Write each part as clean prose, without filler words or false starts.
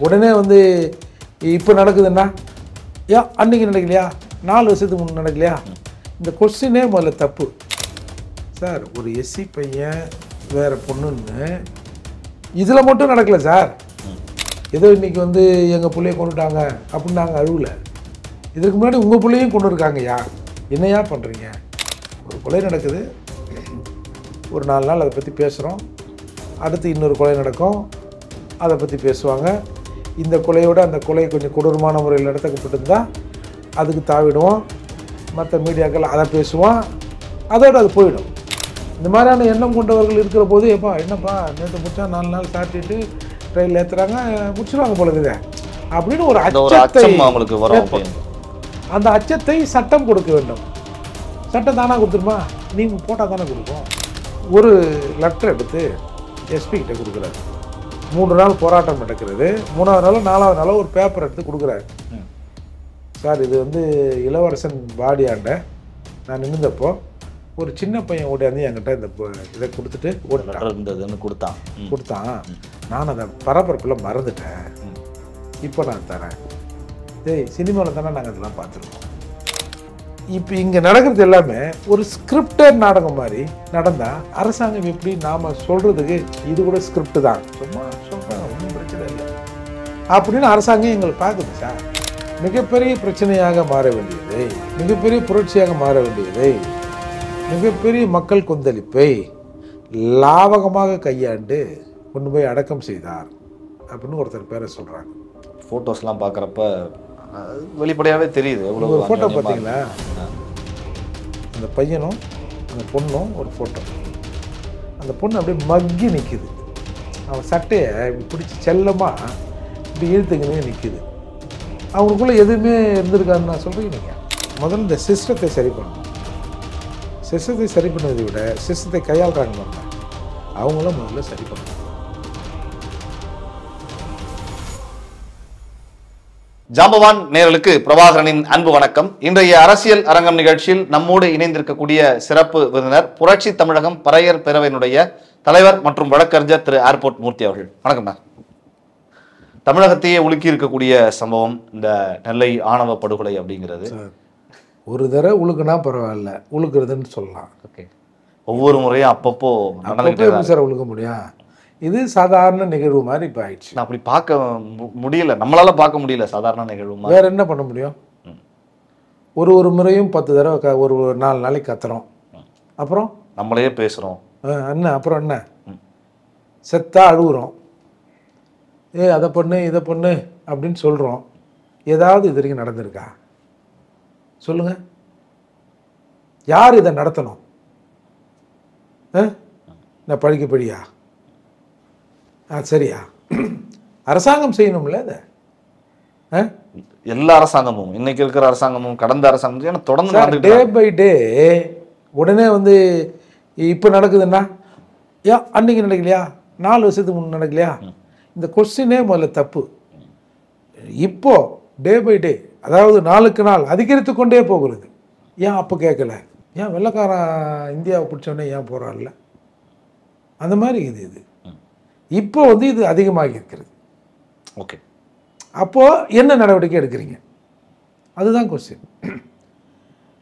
உடனே வந்து இப்போ நடக்குதுன்னா ஏன் அன்றைக்கி நடக்கலையா, 4 வருஷத்துக்கு முன்னே நடக்கலையா, இந்த கொஸ்டினே முதல்ல தப்பு சார். ஒரு எஸ்சி பையன் வேறு பொண்ணுன்னு இதில் மட்டும் நடக்கலை சார். ஏதோ இன்றைக்கி வந்து எங்கள் பிள்ளைய கொண்டுட்டாங்க அப்படின்னு நாங்கள் அழுவலை. இதுக்கு முன்னாடி உங்கள் பிள்ளையும் கொண்டு இருக்காங்கய்யா, என்னையா பண்ணுறீங்க? ஒரு கொலை நடக்குது, ஒரு 4 நாள் அதை பற்றி பேசுகிறோம், அடுத்து இன்னொரு கொலை நடக்கும், அதை பற்றி பேசுவாங்க. இந்த கொலையோட அந்த கொலை கொஞ்சம் கொடூரமான முறையில் நடத்தப்பட்டிருந்தால் அதுக்கு தாவிடுவோம், மற்ற மீடியாக்கள் அதை பேசுவோம், அதோடு அது போயிடும். இந்த மாதிரியான எண்ணம் கொண்டவர்கள் இருக்கிற போது எப்பா என்னப்பா நேற்று முடிச்சா 4 நாள் சாட்டிட்டு ட்ரெயினில் ஏற்றுறாங்க முடிச்சிடுவாங்க போல இருக்குது அப்படின்னு ஒரு அச்சத்தை அவங்களுக்கு வரும். அந்த அச்சத்தை சட்டம் கொடுக்க வேண்டும். சட்டம் தானாக கொடுத்துருமா, நீங்கள் போட்டால் தானே கொடுக்கும். ஒரு லெட்டர் எடுத்து எஸ்பி கிட்ட கொடுக்குறாரு, 3 நாள் போராட்டம் நடக்கிறது, 3ஆவது நாளோ 4ஆவது நாளோ ஒரு பேப்பர் எடுத்து கொடுக்குறாரு. சார் இது வந்து இளவரசன் பாடியாண்ட நான் நின்றப்போ ஒரு சின்ன பையன் ஓடியாந்து என்கிட்ட இந்த இதை கொடுத்துட்டு இருந்ததுன்னு கொடுத்தான். நான் அதை பரபரப்பில் மறந்துட்டேன், இப்போ நான் தரேன். டேய் சினிமாவில் தானே நாங்கள் இதெல்லாம் பார்த்துருக்கோம். இப்போ இங்கே நடக்கிறது எல்லாமே ஒரு ஸ்கிரிப்டட் நாடகம் மாதிரி நடந்தால் அரசாங்கம் எப்படி நாம் சொல்கிறதுக்கு இது கூட ஸ்கிரிப்ட் தான், சும்மா சொல்கிறாங்க, ஒன்றும் பிரச்சனை இல்லை அப்படின்னு அரசாங்கம் எங்களை பார்க்குது சார். மிகப்பெரிய பிரச்சனையாக மாற வேண்டியதை, மிகப்பெரிய புரட்சியாக மாற வேண்டியதை, மிகப்பெரிய மக்கள் கொந்தளிப்பை லாவகமாக கையாண்டு கொண்டு போய் அடக்கம் செய்தார் அப்படின்னு ஒருத்தர் பேரை சொல்கிறாங்க. ஃபோட்டோஸ்லாம் பார்க்குறப்ப வெளிப்படையாகவே தெரியுது. ஒரு ஃபோட்டோ பார்த்தீங்களா, அந்த பையனும் அந்த பொண்ணும் ஒரு ஃபோட்டோ. அந்த பொண்ணு அப்படியே மக்கி நிற்கிது, அவன் சட்டையை இப்படி பிடிச்சி செல்லமாக இப்படி இழுத்துக்கினே நிற்கிது. அவங்களுக்குள்ளே எதுவுமே இருந்திருக்காருன்னு நான் சொல்கிறேன். நீங்கள் முதல்ல இந்த சிஸ்டத்தை சரி பண்ணணும். சிஸ்டத்தை சரி பண்ணதை விட சிஸ்டத்தை கையாளுறாங்க, அவங்களும் முதல்ல சரி பண்ணணும். ஜாம்பவான் நேயர்களுக்கு பிரபாகரனின் அன்பு வணக்கம். இன்றைய அரசியல் அரங்கம் நிகழ்ச்சியில் நம்மோடு இணைந்திருக்கக்கூடிய சிறப்பு விருந்தினர் புரட்சி தமிழகம் பறையர் பேரவையினுடைய தலைவர் மற்றும் வழக்கறிஞர் திரு ஏர்போர்ட் மூர்த்தி அவர்கள். வணக்கம். தமிழகத்தையே உலுக்கி இருக்கக்கூடிய சம்பவம் இந்த நெல்லை ஆணவ படுகொலை அப்படிங்கிறது. ஒரு தடவை உழுக்குனா பரவாயில்ல, உழுக்குறதுன்னு சொல்லலாம். ஓகே, ஒவ்வொரு முறையும் அப்பப்போ எப்படி சார் உழுக்க முடியும்? இது சாதாரண நிகழ்வு மாதிரி இப்போ ஆயிடுச்சு. அப்படி பார்க்க முடியல, நம்மளால பார்க்க முடியல சாதாரண நிகழ்வு. வேற என்ன பண்ண முடியும்? ஒரு முறையும் 10 தடவை ஒரு 4 நாளைக்கு கத்துறோம், அப்புறம் நம்மளே பேசுகிறோம் என்ன, அப்புறம் என்ன, செத்தா அழுகுறோம், அதை பண்ணு இதை பண்ணு அப்படின்னு சொல்கிறோம். ஏதாவது இது வரைக்கும் நடந்திருக்கா சொல்லுங்க? யார் இதை நடத்தணும்? நான் படியா சரியா? அரசாங்கம் செய்யணும்ல இதை. எல்லா அரசாங்கமும், இன்னைக்கு இருக்கிற அரசாங்கமும் கடந்த அரசாங்கமும் தொடர்ந்து டே பை டே உடனே வந்து இப்போ நடக்குதுன்னா ஏன் அன்றைக்கி நடக்கலையா, 4 வருஷத்துக்கு முன்னே நடக்கலையா, இந்த கொஸ்டினே முதல்ல தப்பு. இப்போ டே பை டே, அதாவது நாளுக்கு நாள் அதிகரித்து கொண்டே போகிறது. ஏன் அப்போ கேட்கல? ஏன் வெள்ளைக்காரன் இந்தியாவை பிடிச்சோடனே ஏன் போகிறான்ல, அந்த மாதிரி இது இப்போ வந்து இது அதிகமாகி இருக்கிறது. ஓகே, அப்போது என்ன நடவடிக்கை எடுக்கிறீங்க? அதுதான் கொஸ்டின்.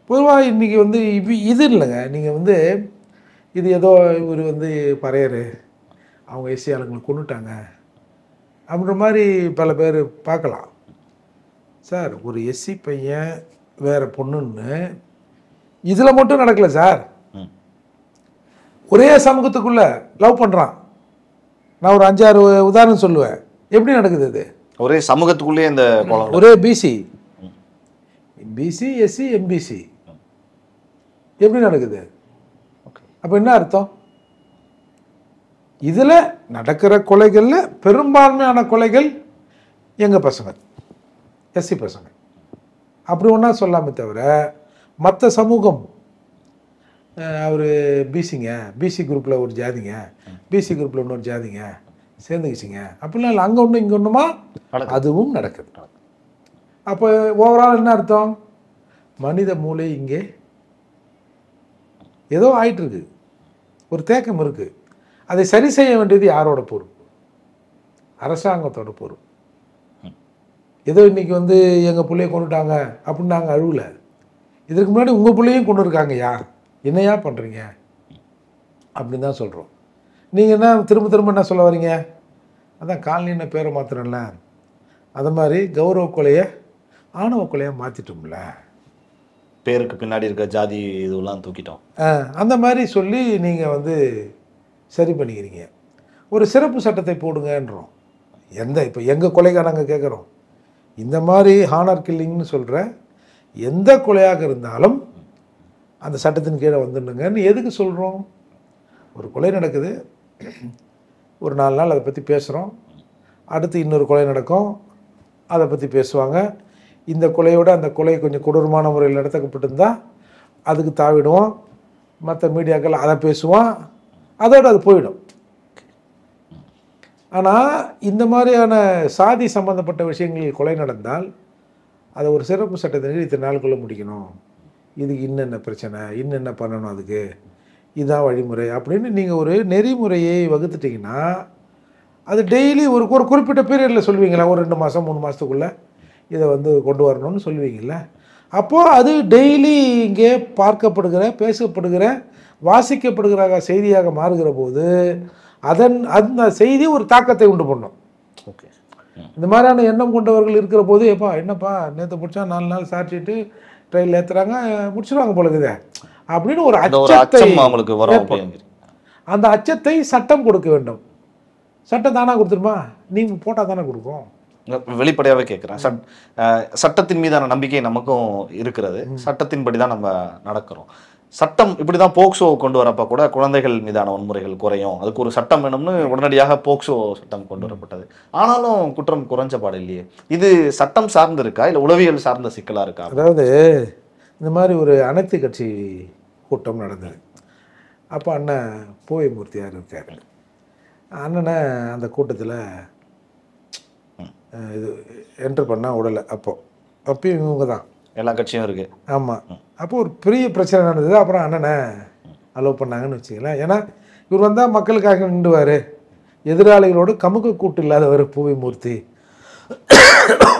பொதுவாக இன்றைக்கி வந்து இது இல்லைங்க, நீங்கள் வந்து இது ஏதோ இவர் வந்து பறையர், அவங்க எஸ்சி ஆளுங்களை கொண்டுட்டாங்க அப்படின்ற மாதிரி பல பேர் பார்க்கலாம். சார் ஒரு எஸ்சி பையன் வேறு பொண்ணுன்னு இதில் மட்டும் நடக்கலை சார். ஒரே சமூகத்துக்குள்ளே லவ் பண்ணுறான். நான் ஒரு 5-6 உதாரணம் சொல்லுவேன். எப்படி நடக்குது அது? ஒரே சமூகத்துக்குள்ளே இந்த ஒரே பிசி எஸ்சி எம்பிசி எப்படி நடக்குது? அப்போ என்ன அர்த்தம்? இதில் நடக்கிற கொலைகளில் பெரும்பான்மையான கொலைகள் எங்கள் பசங்க, எஸ்சி பசங்க. அப்படி ஒன்றா சொல்லாமே தவிர மற்ற சமூகம், அவர் பிசிங்க, பிசி குரூப்பில் ஒரு ஜாதிங்க, பிசி குரூப்பில் இன்னொரு ஜாதிங்க சேர்ந்துக்கிச்சிங்க அப்படிலாம் இல்லை. அங்கே ஒன்று இங்கே ஒன்றுமா அதுவும் நடக்குது. அப்போ ஓவரால் என்ன அர்த்தம்? மனித மூளை இங்கே ஏதோ ஆயிட்டுருக்கு, ஒரு தேக்கம் இருக்குது. அதை சரி செய்ய வேண்டியது யாரோட பொறுப்பு? அரசாங்கத்தோட பொறுப்பு. ஏதோ இன்றைக்கி வந்து எங்கள் பிள்ளைய கொண்டுட்டாங்க அப்படின்னு நாங்கள் அழுவலை. இதற்கு முன்னாடி உங்கள் பிள்ளையும் கொண்டு இருக்காங்கய்யா, என்னையா பண்ணுறீங்க அப்படின்னு தான் சொல்கிறோம். நீங்கள் என்ன திரும்ப திரும்ப என்ன சொல்ல வரீங்க? அதான் காலனின்னு பேரை மாத்திரம்ல, அது மாதிரி கௌரவ கொலையை ஆணவ கொலையை மாற்றிட்டோம்ல, பேருக்கு பின்னாடி இருக்க ஜாதி இதுவெல்லாம் தூக்கிட்டோம். அந்த மாதிரி சொல்லி நீங்கள் வந்து சரி பண்ணிக்கிறீங்க. ஒரு சிறப்பு சட்டத்தை போடுங்கன்றோம். இப்போ எங்கள் கொலைக்காக நாங்கள் கேட்குறோம், இந்த மாதிரி ஹானர் கில்லிங்னு சொல்கிற எந்த கொலையாக இருந்தாலும் அந்த சட்டத்தின் கீழே வந்துடுங்கன்னு எதுக்கு சொல்கிறோம்? ஒரு கொலை நடக்குது, ஒரு 4 நாள் அதை பற்றி பேசுகிறோம், அடுத்து இன்னொரு கொலை நடக்கும், அதை பற்றி பேசுவாங்க. இந்த கொலையோட அந்த கொலை கொஞ்சம் கொடூரமான முறையில் நடத்தப்பட்டிருந்தால் அதுக்கு தாவிடுவோம், மற்ற மீடியாக்கள் அதை பேசுவோம், அதோடு அது போயிடும். ஆனால் இந்த மாதிரியான சாதி சம்பந்தப்பட்ட விஷயங்களில் கொலை நடந்தால் அதை ஒரு சிறப்பு சட்டத்திற்கு இத்தனை நாளுக்குள்ளே முடிக்கணும், இதுக்கு இன்னென்ன பிரச்சனை, இன்னென்ன பண்ணணும், அதுக்கு இதுதான் வழிமுறை அப்படின்னு நீங்கள் ஒரு நெறிமுறையை வகுத்துட்டிங்கன்னா அது டெய்லி ஒரு குறிப்பிட்ட பீரியடில் சொல்லுவீங்களா, ஒரு 2 மாதம் 3 மாதத்துக்குள்ளே இதை வந்து கொண்டு வரணும்னு சொல்லுவீங்கள. அப்போது அது டெய்லி இங்கே பார்க்கப்படுகிற, பேசப்படுகிற, வாசிக்கப்படுகிற செய்தியாக மாறுகிற போது அந்த செய்தி ஒரு தாக்கத்தை உண்டு பண்ணும். ஓகே, இந்த மாதிரியான எண்ணம் கொண்டவர்கள் இருக்கிற போது, எப்பா என்னப்பா நேற்று பிடிச்சா 4 நாள் சாட்டிட்டு ட்ரெயினில் ஏற்றுறாங்க, முடிச்சிருவாங்க போலக்குதே அப்படின்னு ஒரு அச்சத்தை அவங்களுக்கு வரும். அந்த அச்சத்தை சட்டம் கொடுக்க வேண்டும். சட்டம் தானா கொடுத்துருமா? நீங்கள் போட்டால் தானே கொடுக்கும். வெளிப்படையாகவே கேட்குறேன். சட்டத்தின் மீதான நம்பிக்கை நமக்கும் இருக்கிறது, சட்டத்தின்படி தான் நம்ம நடக்கிறோம். சட்டம் இப்படி தான் போக்சோ கொண்டு வரப்போ கூட குழந்தைகள் மீதான வன்முறைகள் குறையும், அதுக்கு ஒரு சட்டம் வேணும்னு உடனடியாக போக்சோ சட்டம் கொண்டு வரப்பட்டது. ஆனாலும் குற்றம் குறைஞ்ச பாடு இல்லையே. இது சட்டம் சார்ந்து இருக்கா இல்லை உளவியல் சார்ந்த சிக்கலாக இருக்கா? அதாவது இந்த மாதிரி ஒரு அனைத்து கட்சி கூட்டம் நடந்தது. அப்போ அண்ணன் பூவைமூர்த்தியார் இருக்கார். அண்ணனை அந்த கூட்டத்தில் இது என்ட்ரு பண்ணால் விடலை. அப்போயும் இவங்க தான் எல்லா கட்சியும் இருக்குது. ஆமாம். அப்போ ஒரு பெரிய பிரச்சனை நடந்தது. அப்புறம் அண்ணனை அலோவ் பண்ணாங்கன்னு வச்சுக்கலாம். ஏன்னா இவர் வந்தால் மக்களுக்காக நின்றுவார், எதிராளிகளோடு கமுக கூட்டு இல்லாதவர் பூவைமூர்த்தி,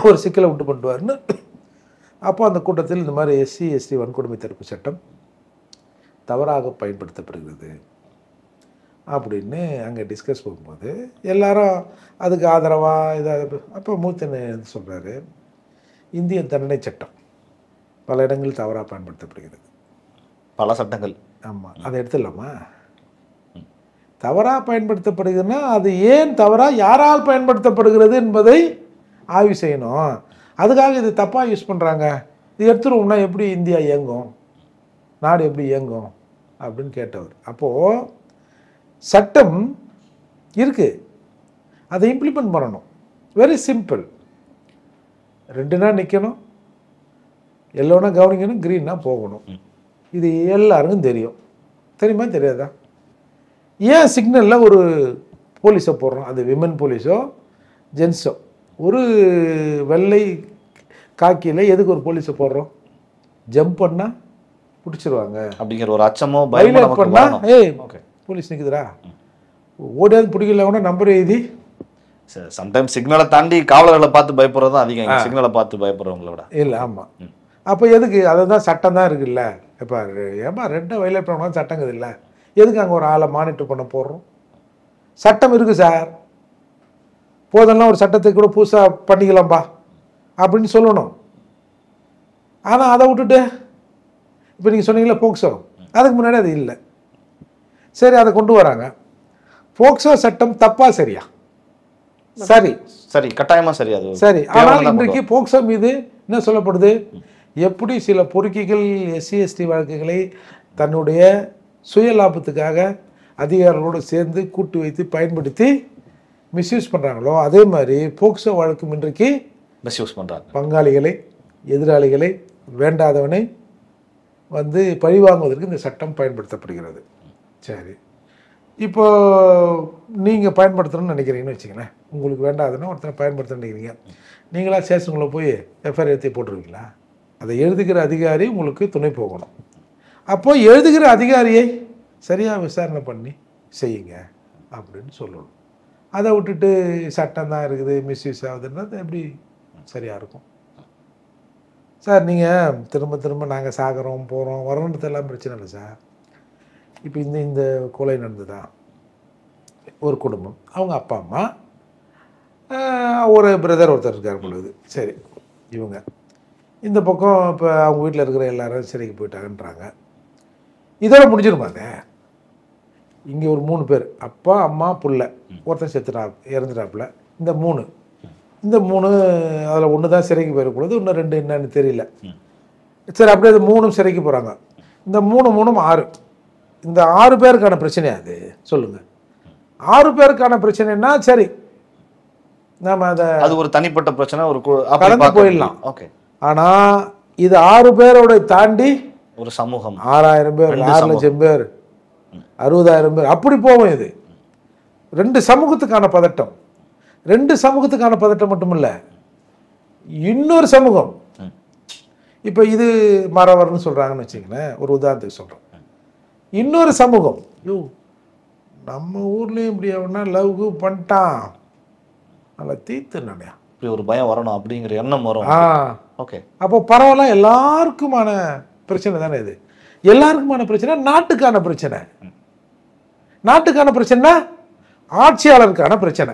ஒரு சிக்கலை விட்டு பண்ணுவார்னு. அப்போ அந்த கூட்டத்தில் இந்த மாதிரி SC ST வன்கொடுமை தடுப்பு சட்டம் தவறாக பயன்படுத்தப்படுகிறது அப்படின்னு அங்கே டிஸ்கஸ் பண்ணும்போது எல்லாரும் அதுக்கு ஆதரவாக இதாக. அப்போ மூர்த்தி சொல்கிறாரு, இந்திய தண்டனை சட்டம் பல இடங்களில் தவறாக பயன்படுத்தப்படுகிறது. பல சட்டங்கள். ஆமாம், அதை எடுத்துடலாமா? தவறாக பயன்படுத்தப்படுகிறதுனா அது ஏன் தவறாக, யாரால் பயன்படுத்தப்படுகிறது என்பதை ஆய்வு செய்யணும். அதுக்காக இது தப்பாக யூஸ் பண்ணுறாங்க, இது எடுத்துருவோம்னா எப்படி இந்தியா இயங்கும், நாடு எப்படி இயங்கும் அப்படின்னு கேட்டவர். அப்போது சட்டம் இருக்குது, அதை இம்ப்ளிமெண்ட் பண்ணணும். Very simple. 2 நாள் நிற்கணும், எல்லோனா கவனிக்கணும், க்ரீன்னா போகணும். இது எல்லாருக்கும் தெரியும். தெரியுமா தெரியாதா? ஏன் சிக்னலில் ஒரு போலீஸை போடுறோம், அது விமன் போலீஸோ ஜென்ஸோ, ஒரு வெள்ளை காக்கியில் எதுக்கு ஒரு போலீஸை போடுறோம்? ஜம்ப் பண்ணால் பிடிச்சிருவாங்க அப்படிங்கிற ஒரு அச்சமோ பயமும் பண்ணால் போலீஸ் நிற்குதுடா, ஓடியாவது பிடிக்கல கூட நம்பர் எழுதி. சம்டைம்ஸ் சிக்னலை தாண்டி காவலர்களை பார்த்து பயப்படுறது தான் அதிகம், சிக்னலை பார்த்து பயப்படுறவங்கள விட. இல்லை, ஆமாம். அப்போ எதுக்கு? அதுதான் சட்டம் தான் இருக்குல்ல. இப்போ ஏமா 2 வயலேட் பண்ணணும் சட்டங்குது இல்லை, எதுக்கு அங்கே ஒரு ஆளை மானிட்டர் பண்ண போடுறோம்? சட்டம் இருக்குது சார், போதெல்லாம் ஒரு சட்டத்தை கூட புதுசாக பண்ணிக்கலாம்பா அப்படின்னு சொல்லணும். ஆனால் அதை விட்டுட்டு இப்போ நீங்கள் சொன்னீங்களா போக்சோ, அதுக்கு முன்னாடி அது இல்லை. சரி, அதை கொண்டு வராங்க. போக்சோ சட்டம் தப்பா சரியா? சரி சரி, கட்டாயமா சரி, அது சரி. ஆனால் இன்றைக்கு போக்சோ மீது என்ன சொல்லப்படுது? எப்படி சில பொறுக்கிகள் SC ST வழக்குகளை தன்னுடைய சுய லாபத்துக்காக அதிகாரிகளோடு சேர்ந்து கூட்டு வைத்து பயன்படுத்தி மிஸ்யூஸ் பண்ணுறாங்களோ, அதே மாதிரி போக்சோ வழக்கும் இன்றைக்கு மிஸ்யூஸ் பண்ணுறாங்க. பங்காளிகளை, எதிராளிகளை, வேண்டாதவனை வந்து பழிவாங்குவதற்கு இந்த சட்டம் பயன்படுத்தப்படுகிறது. சரி, இப்போ நீங்கள் பயன்படுத்தணும்னு நினைக்கிறீங்கன்னு வச்சுங்களேன், உங்களுக்கு வேண்டாதுன்னா ஒருத்தனை பயன்படுத்தணும்னு நினைக்கிறீங்க, நீங்களா ஸ்டேஷனுக்குள்ளே போய் FIR எடுத்து போட்டுருவீங்களா? அதை எழுதுகிற அதிகாரி உங்களுக்கு துணை போகணும். அப்போ எழுதுகிற அதிகாரியை சரியாக விசாரணை பண்ணி செய்யுங்க அப்படின்னு சொல்லணும். அதை விட்டுட்டு சட்டம் தான் இருக்குது, மிஸ்யூஸ் ஆகுதுன்றது எப்படி சரியாக இருக்கும். சார் நீங்கள் திரும்ப திரும்ப நாங்கள் சாகிறோம் போகிறோம் வரணுன்றதெல்லாம் பிரச்சனை இல்லை சார். இப்போ இந்த கொலை நடந்ததா, ஒரு குடும்பம், அவங்க அப்பா அம்மா, ஒரு பிரதர் ஒருத்தர் இருக்கார் பொழுது, சரி இவங்க இந்த பக்கம் இப்போ அவங்க வீட்டில் இருக்கிற எல்லாரும் சிறைக்கு போயிட்டாங்கன்றாங்க. இதோட முடிஞ்சிருமாங்க? இங்கே ஒரு 3 பேர், அப்பா அம்மா புள்ள, ஒருத்தன் இறந்துட்டாப்புல. இந்த 3 அதில் ஒன்று தான் சிறைக்கு போயிருக்கூடாது, இன்னும் 2 என்னன்னு தெரியல. சரி, அப்படியே அது 3 சிறைக்கு போகிறாங்க. இந்த 3 6, இந்த 6 பேருக்கான பிரச்சனையா அது? சொல்லுங்கள். 6 பேருக்கான பிரச்சனைன்னா சரி, நாம் அதை அது ஒரு தனிப்பட்ட பிரச்சனை, ஒரு கடந்து போயிடலாம். ஓகே. ஆனால் இது 6 பேரோட தாண்டி ஒரு சமூகம், 6000 பேர், 6 லட்சம் பேர், 60,000 பேர், அப்படி போவோம். இது 2 சமூகத்துக்கான பதட்டம். 2 சமூகத்துக்கான பதட்டம் மட்டும் இல்லை, இன்னொரு சமூகம். இப்போ இது மறவர்னு சொல்கிறாங்கன்னு வச்சுங்களேன், ஒரு உதாரணத்துக்கு சொல்கிறோம். இன்னொரு சமூகம், நம்ம ஊர்லேயும் இப்படி அவனா லவ் பண்ணிட்டான், நல்லா தீர்த்து நினையா, இப்படி ஒரு பயம் வரணும் அப்படிங்கிற எண்ணம் வரும். ஓகே. அப்போ பரவாயில்ல, எல்லாருக்குமான பிரச்சனை தானே இது. எல்லாருக்குமான பிரச்சனை நாட்டுக்கான பிரச்சனை. நாட்டுக்கான பிரச்சனை ஆட்சியாளருக்கான பிரச்சனை.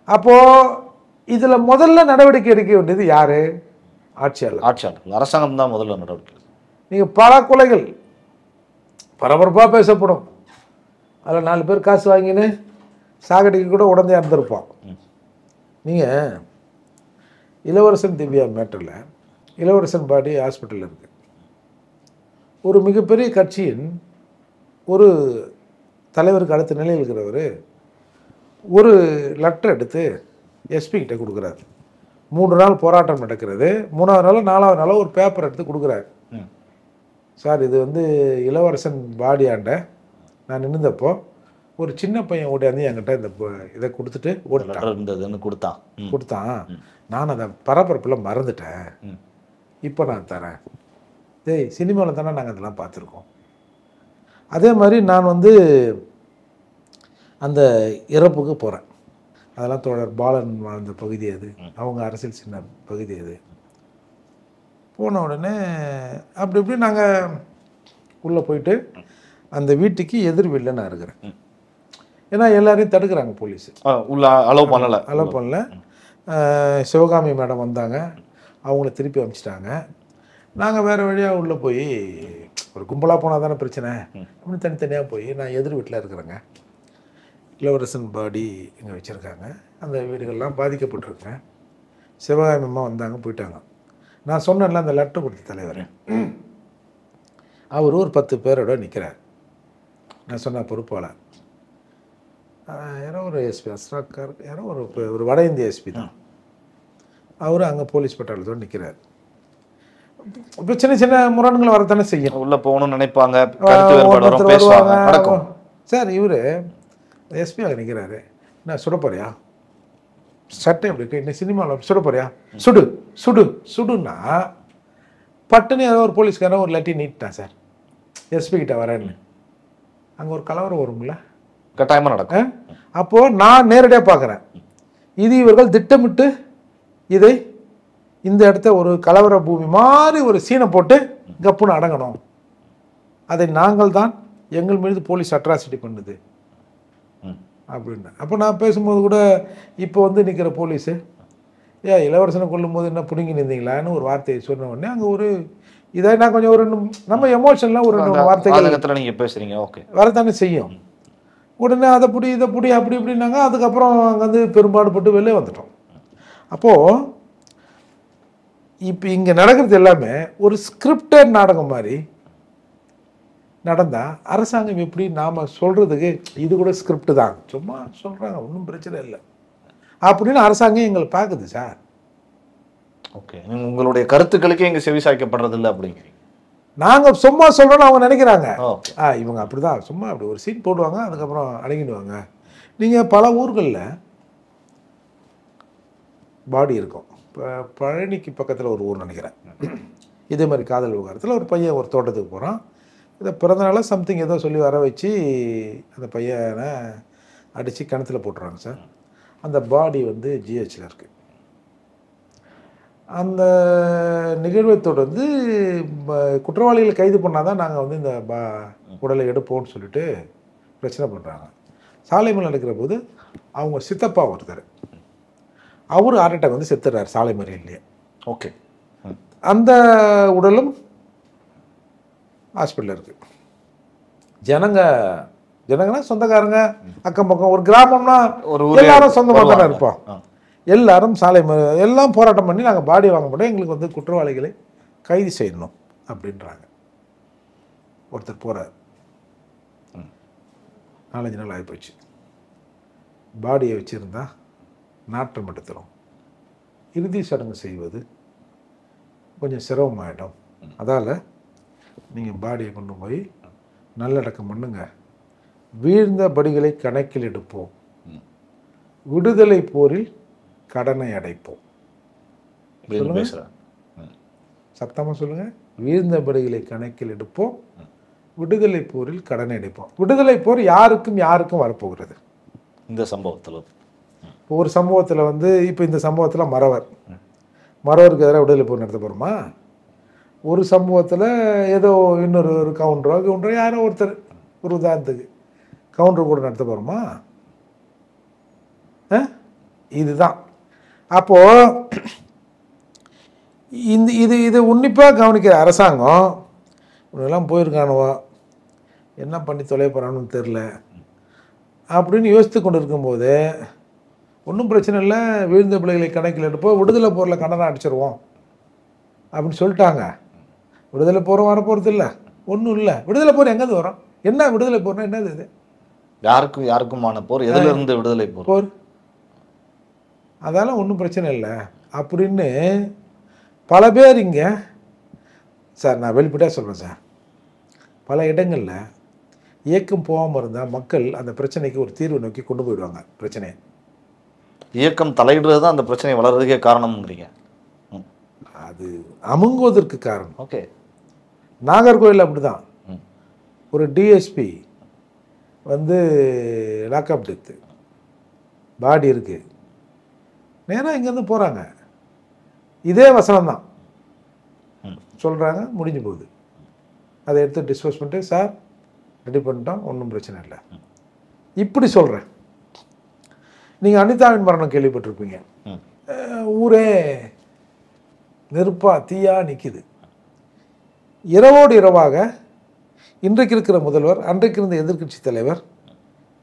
அப்போ இதுல முதல்ல நடவடிக்கை எடுக்க வேண்டியது யாரு? ஆட்சியாளர். அரசாங்கம் தான் முதல்ல நடவடிக்கை. நீங்க பல கொலைகள் பரபரப்பா பேசப்படும், அதில் 4 பேர் காசு வாங்கின்னு சாகடிக்கு கூட உடனே இறந்துருப்போம். நீங்கள் இளவரசன் திவ்யா மேட்டரில் இளவரசன் பாடி ஹாஸ்பிட்டலில் இருக்கு. ஒரு மிகப்பெரிய கட்சியின் ஒரு தலைவருக்கு அடுத்த நிலையில் இருக்கிறவர் ஒரு லெட்டர் எடுத்து எஸ்பி கிட்ட கொடுக்குறாரு. 3 நாள் போராட்டம் நடக்கிறது. 3ஆவது நாள் 4ஆவது நாள் ஒரு பேப்பர் எடுத்து கொடுக்குறாரு. சார், இது இளவரசன் பாடியாண்ட நான் நின்றுந்தப்போ ஒரு சின்ன பையன் ஓடியாந்து என்கிட்ட இந்த இதை கொடுத்துட்டு கொடுத்தான். நான் அதை பரபரப்பில் மறந்துட்டேன், இப்போ நான் தரேன். சினிமாவில் தானே நாங்கள் அதெல்லாம் பார்த்துருக்கோம். அதே மாதிரி நான் அந்த இறப்புக்கு போகிறேன். அதெல்லாம் தோழர் பாலன் வாழ்ந்த பகுதி அது, அவங்க அரசியல் சின்ன பகுதி அது. போன உடனே அப்படி இப்படி நாங்கள் உள்ளே போயிட்டு அந்த வீட்டுக்கு எதிர் வீட்டில் நான் இருக்கிறேன். ஏன்னா எல்லாரையும் தடுக்கிறாங்க போலீஸு, உள்ள அலோவ் பண்ணல. சிவகாமி மேடம் வந்தாங்க, அவங்கள திருப்பி அனுப்பிச்சிட்டாங்க. நாங்கள் வேறு வழியாக உள்ளே போய், ஒரு கும்பலாக போனால் தானே பிரச்சனை, அப்படின்னு தனித்தனியாக போய் நான் எதிர் வீட்டில் இருக்கிறேங்க. இளவரசன் பாடி இங்கே வச்சுருக்காங்க, அந்த வீடுகள்லாம் பாதிக்கப்பட்டிருக்கேன். சிவகாமி அம்மா வந்தாங்க, போயிட்டாங்க. நான் சொன்னேன்ல அந்த லெட்டர் கொடுத்த தலைவர், அவர் ஒரு 10 பேரோட நிற்கிறார். நான் சொன்ன பொறுப்பாளர் யாரோ ஒரு எஸ்பி அஸ்ராக்கார், யாரோ ஒரு வட இந்திய எஸ்பி தான், அவர் அங்கே போலீஸ் பட்டாளத்தோடு நிற்கிறார். இப்போ சின்ன சின்ன முரண்கள் வரத்தானே செய்யும். உள்ளே போகணும்னு நினைப்பாங்க, வருவாங்க. சார், இவர் எஸ்பி அங்கே நிற்கிறாரு. நான் சுட போறியா, சட்டை எப்படி இருக்கு, இன்னும் சினிமாவில் சுட போறியா, சுடு சுடு சுடுன்னா பட்டுன்னு ஏதோ ஒரு போலீஸ்காரன் ஒரு லட்டி நீட்டான் சார், எஸ்பி கிட்ட வரேன்னு. அங்கே ஒரு கலவரம் வரும்ல, கட்டாயமாக நடக்கும். அப்போது நான் நேரடியாக பார்க்குறேன், இது இவர்கள் திட்டமிட்டு இதை இந்த இடத்த ஒரு கலவர பூமி மாதிரி ஒரு சீனை போட்டு கப்புன்னு அடங்கணும், அதை நாங்கள் தான் எங்கள் மீது போலீஸ் அட்ராசிட்டி பண்ணுது அப்படின்னு. அப்போ நான் பேசும்போது கூட இப்போ நிற்கிற போலீஸு, இளவரசனை கொல்லும் போது என்ன பிடுங்கி நின்றீங்களான்னு ஒரு வார்த்தையை சொன்ன உடனே அங்கே ஒரு இதை நான் கொஞ்சம் ஒரு நம்ம எமோஷன்லாம் ஒரு வார்த்தைகள் நீங்கள் பேசுகிறீங்க, ஓகே, வரத்தானே செய்யும். உடனே அதை புடி இதை புடி அப்படி இப்படின்னாங்க. அதுக்கப்புறம் அங்கே பெரும்பாடுபட்டு வெளியே வந்துட்டோம். அப்போது இப்போ இங்கே நடக்கிறது எல்லாமே ஒரு ஸ்கிரிப்டட் நாடகம் மாதிரி நடந்தால் அரசாங்கம் எப்படி நாம் சொல்கிறதுக்கு இது கூட ஸ்கிரிப்ட் தான், சும்மா சொல்கிறாங்க, ஒன்றும் பிரச்சனை இல்லை அப்படின்னு அரசாங்கம் எங்களை பார்க்குது சார். ஓகே, உங்களுடைய கருத்துக்களுக்கே இங்கே செவி சாய்க்கப்படுறதில்லை அப்படிங்கிறீங்க. நாங்கள் சும்மா சொல்கிறோன்னு அவங்க நினைக்கிறாங்க, இவங்க அப்படி தான் சும்மா அப்படி ஒரு சீன் போடுவாங்க, அதுக்கப்புறம் அடங்கிடுவாங்க. நீங்கள் பல ஊர்களில் பாடி இருக்கும். இப்போ பழனிக்கு பக்கத்தில் ஒரு ஊர் நினைக்கிறேன், இதே மாதிரி காதல் விவகாரத்தில் ஒரு பையன் ஒரு தோட்டத்துக்கு போகிறான். இதை பிறந்தநாள சம்திங் ஏதோ சொல்லி வர வச்சு அந்த பையனை அடித்து கிணத்துல போட்டுறாங்க சார். அந்த பாடி ஜிஹெச்சில் இருக்குது. அந்த நிகழ்வை தொடர்ந்து குற்றவாளிகளை கைது பண்ணால் தான் நாங்கள் வந்து இந்த உடலை எடுப்போம்னு சொல்லிட்டு பிரச்சனை பண்ணுறாங்க. சாலை மறியல் நடக்கிற போது அவங்க சித்தப்பா ஒருத்தர் அவர் ஹார்ட் அட்டாக் வந்து செத்துறாரு சாலை மறியல்லையே. ஓகே. அந்த உடலும் ஹாஸ்பிட்டலில் இருக்குது. ஜனங்கன்னா சொந்தக்காரங்க, அக்கம் பக்கம், ஒரு கிராமம்னா எல்லாரும் சொந்தமாக தானே இருப்போம். எல்லாரும் சாலை எல்லாம் போராட்டம் பண்ணி நாங்கள் பாடி வாங்க மாட்டோம், எங்களுக்கு வந்து குற்றவாளிகளை கைது செய்யணும் அப்படின்றாங்க. ஒருத்தர் போகிறார், 4-5 நாள் ஆகிப்போச்சு. பாடியை வச்சுருந்தா நாற்றம் மட்டும் தரும். இறுதி சடங்கு செய்வது கொஞ்சம் சிரமமாயிடும். அதால் நீங்கள் பாடியை கொண்டு போய் நல்லடக்கம் பண்ணுங்க, வீழ்ந்த படிகளை கணக்கில் எடுப்போம், விடுதலை போரில் கடனை அடைப்போம். சத்தமாக சொல்லுங்க. வீழ்ந்த படிகளை கணக்கில் எடுப்போம், விடுதலை போரில் கடனை அடைப்போம். விடுதலை போர் யாருக்கும் வரப்போகிறது இந்த சம்பவத்தில். ஒரு சம்பவத்தில் வந்து இப்போ இந்த சம்பவத்தில் மறவருக்கு எதிராக விடுதலை போர் நடத்த போகிறோமா? ஒரு சம்பவத்தில் ஏதோ இன்னொரு கவுண்டரோ யாரோ ஒருத்தர், ஒரு உதாரணத்துக்கு கவுண்டர் கூட நடத்த போகிறோமா? இதுதான். அப்போது இது உன்னிப்பாக கவனிக்கிற அரசாங்கம் இவனெல்லாம் போயிருக்கானுவோ, என்ன பண்ணி தொலைய போகிறான்னு தெரில அப்படின்னு யோசித்து கொண்டு இருக்கும்போது, ஒன்றும் பிரச்சனை இல்லை, வீழ்ந்த பிள்ளைகளை கணக்கில் எடுப்போம், விடுதலை போரில் கடனை அடிச்சிருவோம் அப்படின்னு சொல்லிட்டாங்க. விடுதலை போரும் வரப்போகிறது இல்லை, ஒன்றும் இல்லை. விடுதலை போர் எங்கேருந்து வரும்? என்ன விடுதலை போர்னா என்னது? இது யாருக்குமான போர், எதிலிருந்து விடுதலை போர்? அதெல்லாம் ஒன்றும் பிரச்சனை இல்லை அப்படின்னு பல பேர் இங்கே, சார் நான் வெளிப்படையாக சொல்கிறேன் சார், பல இடங்களில் இயக்கம் போகாமல் இருந்தால் மக்கள் அந்த பிரச்சனைக்கு ஒரு தீர்வு நோக்கி கொண்டு போயிடுவாங்க. பிரச்சனையை இயக்கம் தலையிடுறது தான் அந்த பிரச்சனை வளர்றதுக்கே காரணம்ங்கிறீங்க. அது அமுங்குவதற்கு காரணம். ஓகே. நாகர்கோவில் அப்படி தான், ஒரு டிஎஸ்பி வந்து லாக்அப் டெத்து, பாடி இருக்குது, நேராக இங்கேருந்து போகிறாங்க, இதே வசனம் தான் சொல்கிறாங்க, முடிஞ்சு போகுது. அதை எடுத்து டிஸ்போஸ் பண்ணிட்டு, சார் ரெடி பண்ணிட்டோம், ஒன்றும் பிரச்சனை இல்லை. இப்படி சொல்கிறேன். நீங்கள் அனிதாவின் மரணம் கேள்விப்பட்டிருப்பீங்க. ஊரே நெருப்பா தீயா நிற்கிது. இரவோடு இரவாக இன்றைக்கு இருக்கிற முதல்வர், அன்றைக்கு இருந்த எதிர்க்கட்சி தலைவர்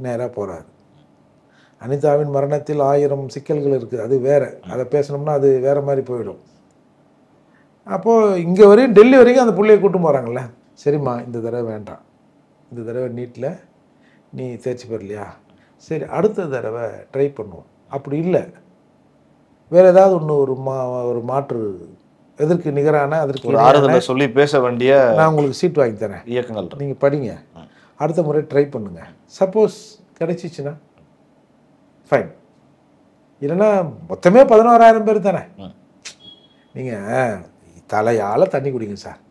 நேராக போகிறார். அனிதாவின் மரணத்தில் 1000 சிக்கல்கள் இருக்குது, அது வேறு, அதை பேசணும்னா அது வேறு மாதிரி போயிடும். அப்போது இங்கே வரையும் டெல்லி வரைக்கும் அந்த பிள்ளையை கூட்டும் போகிறாங்கல்ல, சரிம்மா இந்த தடவை வேண்டாம், இந்த தடவை நீட்டில் நீ தேர்ச்சி பெறலையா, சரி அடுத்த தடவை ட்ரை பண்ணுவோம், அப்படி இல்லை வேறு ஏதாவது ஒன்று ஒரு மாற்று எதற்கு நிகரான அதற்கு ஒரு ஆறுதலை சொல்லி பேச வேண்டிய, நான் உங்களுக்கு சீட் வாங்கி தரேன், இயக்கங்கள் நீங்கள் படிங்க, அடுத்த முறை ட்ரை பண்ணுங்க, சப்போஸ் கிடைச்சிச்சுன்னா ஃபைன், இல்லைன்னா மொத்தமே 11,000 பேர் தானே, நீங்கள் தலையால் தண்ணி குடிங்க சார்,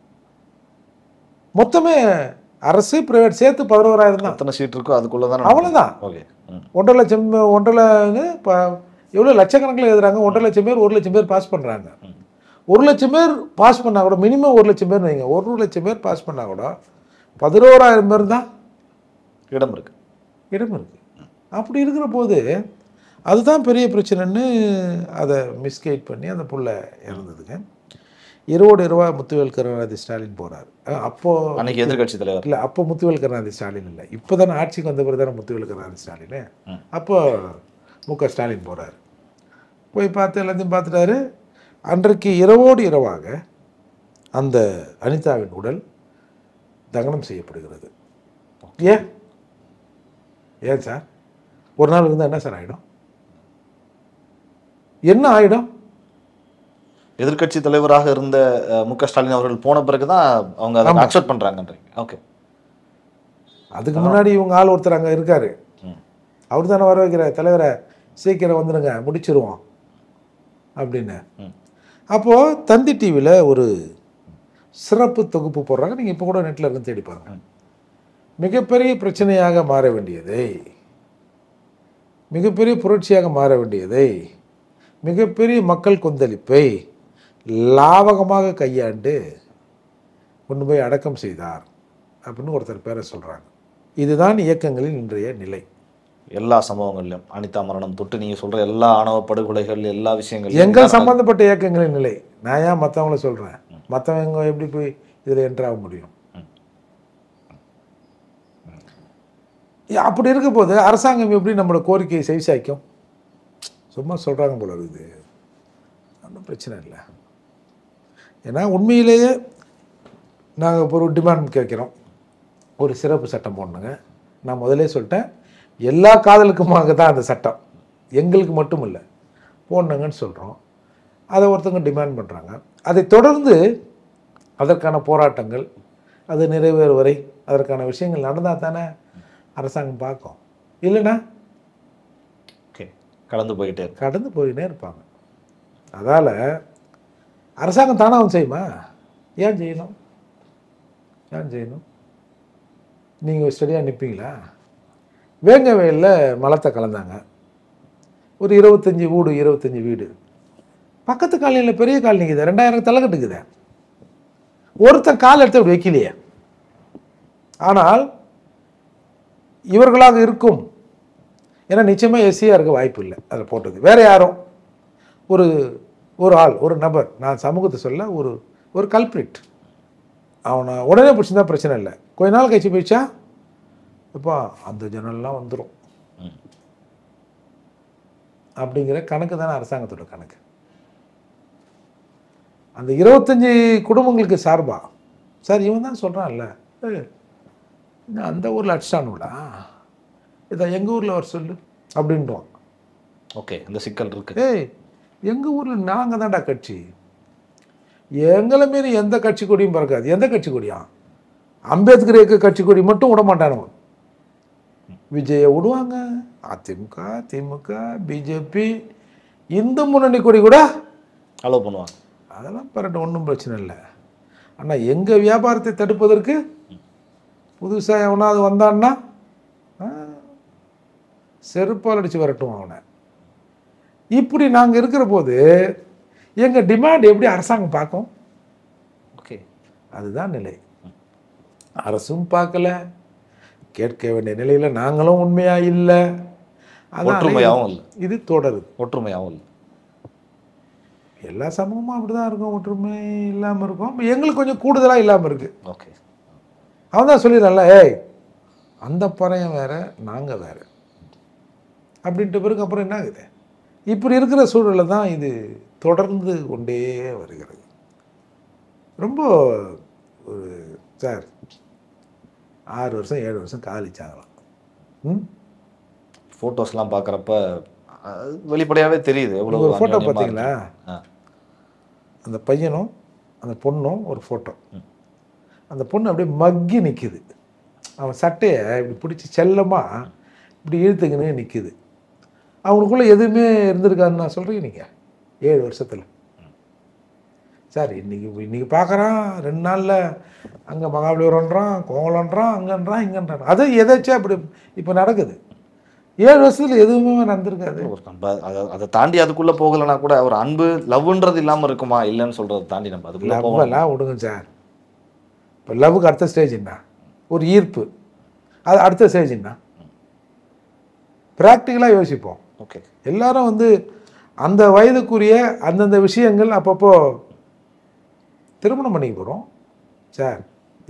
மொத்தமே அரசு பிரைவேட் சேர்த்து 11,000 தான். எத்தனை சீட் இருக்கோ அதுக்குள்ளே தான், அவ்வளோதான். 1.5 லட்சம் இப்போ எவ்வளோ லட்சக்கணக்கில் எழுதுறாங்க, 1.5 லட்சம் பேர் 1 லட்சம் பேர் பாஸ் பண்ணுறாங்க. 1 லட்சம் பேர் பாஸ் பண்ணால் கூட, மினிமம் 1 லட்சம் பேர் வைங்க, 1 லட்சம் பேர் பாஸ் பண்ணால் கூட 11,000 பேர் தான் இடம் இருக்குது. அப்படி இருக்கிற போது அதுதான் பெரிய பிரச்சனைன்னு அதை மிஸ்கைட் பண்ணி அந்த புள்ள இறந்ததுங்க. இரவோடு இரவா முத்துவேல் கருணாநிதி ஸ்டாலின் போகிறார். அப்போது அன்னைக்கு எதிர்கட்சி தலைவர் இல்லை, அப்போ முத்துவேல் கருணாநிதி ஸ்டாலின் இல்லை, இப்போ தானே ஆட்சிக்கு வந்த பிறகு தானே முத்துவேல் கருணாநிதி ஸ்டாலின். அப்போ மு.க. ஸ்டாலின் போகிறார், போய் பார்த்து எல்லாத்தையும் பார்த்துட்டாரு. அன்றைக்கு இரவோடு இரவாக அந்த அனிதாவின் உடல் தகனம் செய்யப்படுகிறது. ஏன் சார் ஒரு நாள் இருந்தால் என்ன சார் ஆகிடும்? என்ன ஆகிடும்? எதிர்கட்சி தலைவராக இருந்த மு.க. ஸ்டாலின் அவர்கள் போன பிறகுதான் அவங்க அதை அக்செப்ட் பண்றாங்கன்றீங்க. ஓகே. அதுக்கு முன்னாடி இவங்க ஆள் ஒருத்தர் அங்கே இருக்காரு, அவர் தானே வர வைக்கிற தலைவரை, சீக்கிரம் வந்துடுங்க முடிச்சிருவோம் அப்படின்னு. அப்போது தந்தி டிவியில் ஒரு சிறப்பு தொகுப்பு போடுறாங்க, நீங்கள் இப்போ கூட நெட்டில் இருந்து தேடி பாருங்க. மிகப்பெரிய பிரச்சனையாக மாற வேண்டியதை, மிகப்பெரிய புரட்சியாக மாற வேண்டியதை, மிகப்பெரிய மக்கள் கொந்தளிப்பை லாவகமாக கையாண்டு கொண்டு போய் அடக்கம் செய்தார் அப்படின்னு ஒருத்தர் பேரை சொல்கிறாங்க. இதுதான் இயக்கங்களின் இன்றைய நிலை. எல்லா சம்பவங்கள்லையும் அனிதா மரணம் தொட்டு நீங்க சொல்ற எல்லா ஆணவ படுகொலைகள் எல்லா விஷயங்களும் எங்கள் சம்பந்தப்பட்ட இயக்கங்களின் நிலை. நான் ஏன் மற்றவங்கள சொல்கிறேன்? மற்றவங்க எப்படி போய் இதில் என்ட்ராக முடியும்? அப்படி இருக்க போது அரசாங்கம் எப்படி நம்மளோட கோரிக்கையை செவிசாய்க்கும்? சும்மா சொல்கிறாங்க போல இருக்குது. ஒன்றும் பிரச்சனை இல்லை. ஏன்னா உண்மையிலேயே நாங்கள் இப்போ ஒரு டிமாண்ட் கேட்குறோம், ஒரு சிறப்பு சட்டம் போடணுங்க. நான் முதலே சொல்லிட்டேன், எல்லா காதலுக்குமாக தான் அந்த சட்டம், எங்களுக்கு மட்டும் இல்லை, போடணுங்கன்னு சொல்கிறோம். அதை ஒருத்தவங்க டிமாண்ட் பண்ணுறாங்க. அதை தொடர்ந்து அதற்கான போராட்டங்கள், அது நிறைவேறு வரை அதற்கான விஷயங்கள் நடந்தால் தானே அரசாங்கம் பார்க்கும். இல்லைன்னா கடந்து போயிட்டே இருப்பாங்க. அதால் அரசாங்கம் தானே அவன் செய்யுமா? ஏன் செய்யணும்? ஏன் செய்யணும்? நீங்கள் ஸ்டடியாக நிற்பீங்களா? வேங்க வயலில் மலத்தை கலந்தாங்க, ஒரு 25 வீடு. பக்கத்து காலனியில் பெரிய காலனிக்குது, 2000 தலைக்கட்டுக்குது. ஒருத்தன் கால் எடுத்து அப்படி வைக்கலையே. ஆனால் இவர்களாக இருக்கும், ஏன்னா நிச்சயமாக எஸ்சியாக இருக்க வாய்ப்பு இல்லை அதில் போட்டது. வேறு யாரும் ஒரு ஆள், ஒரு நபர், நான் சமூகத்தை சொல்ல, ஒரு கல்பிரிட், அவனை உடனே பிடிச்சிருந்தா பிரச்சனை இல்லை. கொஞ்ச நாள் கழிச்சு போயிடுச்சா இப்போ அந்த ஜன்னல்லாம் வந்துடும் அப்படிங்கிற கணக்கு தானே அரசாங்கத்தோட கணக்கு. அந்த 25 குடும்பங்களுக்கு சார்பா சார் இவன் தான் சொல்கிறான்ல, அந்த ஊரில் அடிச்சிட்டானுடா, இதை எங்கள் ஊரில் வர சொல்லு அப்படின்ட்டுவான். ஓகே, இந்த சிக்கல் இருக்கு. எங்கள் ஊரில் நாங்கள் தான்டா கட்சி, எங்களை மாரி எந்த கட்சி கொடியும் பறக்காது. எந்த கட்சி கொடியா? அம்பேத்கர் இயக்க கட்சி கொடி மட்டும் விட மாட்டானுங்க. விஜயை விடுவாங்க, அதிமுக, திமுக, பிஜேபி, இந்து முன்னணி கொடி கூட அலோவ் பண்ணுவாங்க. அதெல்லாம் பரட்டு, ஒன்றும் பிரச்சனை இல்லை. ஆனால் எங்கள் வியாபாரத்தை தடுப்பதற்கு புதுசாக எவனாவது வந்தான்னா செருப்பால் அடித்து வரட்டும் அவனை. இப்படி நாங்கள் இருக்கிற போது எங்கள் டிமாண்ட் எப்படி அரசாங்கம் பார்க்கும்? ஓகே, அதுதான் நிலை. அரசும் பார்க்கல, கேட்க வேண்டிய நிலையில் நாங்களும் உண்மையாக இல்லை, ஒற்றுமையாகவும் இல்லை. இது தொடருது. ஒற்றுமையாகவும் இல்லை. எல்லா சமூகமும் அப்படி தான் இருக்கும், ஒற்றுமை இல்லாமல் இருக்கும். எங்களுக்கு கொஞ்சம் கூடுதலாக இல்லாமல் இருக்குது. ஓகே, அவன் தான் சொல்லிடுறான்ல, அந்த பறையம் வேறு நாங்கள் வேறு அப்படின்ட்டு பிறகு அப்புறம் என்ன ஆகுது? இப்படி இருக்கிற சூழலில் தான் இது தொடர்ந்து கொண்டே வருகிறது. ரொம்ப ஒரு சார் 6 வருஷம் 7 வருஷம் காலிச்சாங்களாம். ஃபோட்டோஸ்லாம் பார்க்குறப்ப வெளிப்படையாகவே தெரியுது. எவ்வளோ ஒரு ஃபோட்டோ பார்த்தீங்களா? அந்த பையனும் அந்த பொண்ணும் ஒரு ஃபோட்டோ. அந்த பொண்ணு அப்படியே மக்கி நிற்கிது, அவன் சட்டையை இப்படி பிடிச்சி செல்லமாக இப்படி இழுத்துக்கினே நிற்கிது. அவனுக்குள்ளே எதுவுமே இருந்திருக்காதுன்னு நான் சொல்கிறேன். நீங்கள் 7 வருஷத்தில் சார் இன்றைக்கி பார்க்குறான், 2 நாளில் அங்கே மகாபலிபுரம்ன்றான், கோவலன்றான், அங்கன்றான், இங்கன்றான். அது எதாச்சும் அப்படி இப்போ நடக்குது. 7 வருஷத்தில் எதுவுமே நடந்திருக்காது. அதை தாண்டி அதுக்குள்ளே போகலைன்னா கூட ஒரு அன்பு லவ்ன்றது இல்லாமல் இருக்குமா? இல்லைன்னு சொல்கிறத தாண்டி நம்ம அதுக்குள்ளே லவ்வெல்லாம் விடுங்க சார். இப்போ லவ்வுக்கு அடுத்த ஸ்டேஜ் என்ன? ஒரு ஈர்ப்பு. அது அடுத்த ஸ்டேஜ் என்ன? ப்ராக்டிக்கலாக யோசிப்போம். ஓகே, எல்லாரும் அந்த வயதுக்குரிய அந்தந்த விஷயங்கள் அப்பப்போ திருமணம் பண்ணிக்க போகிறோம். சார்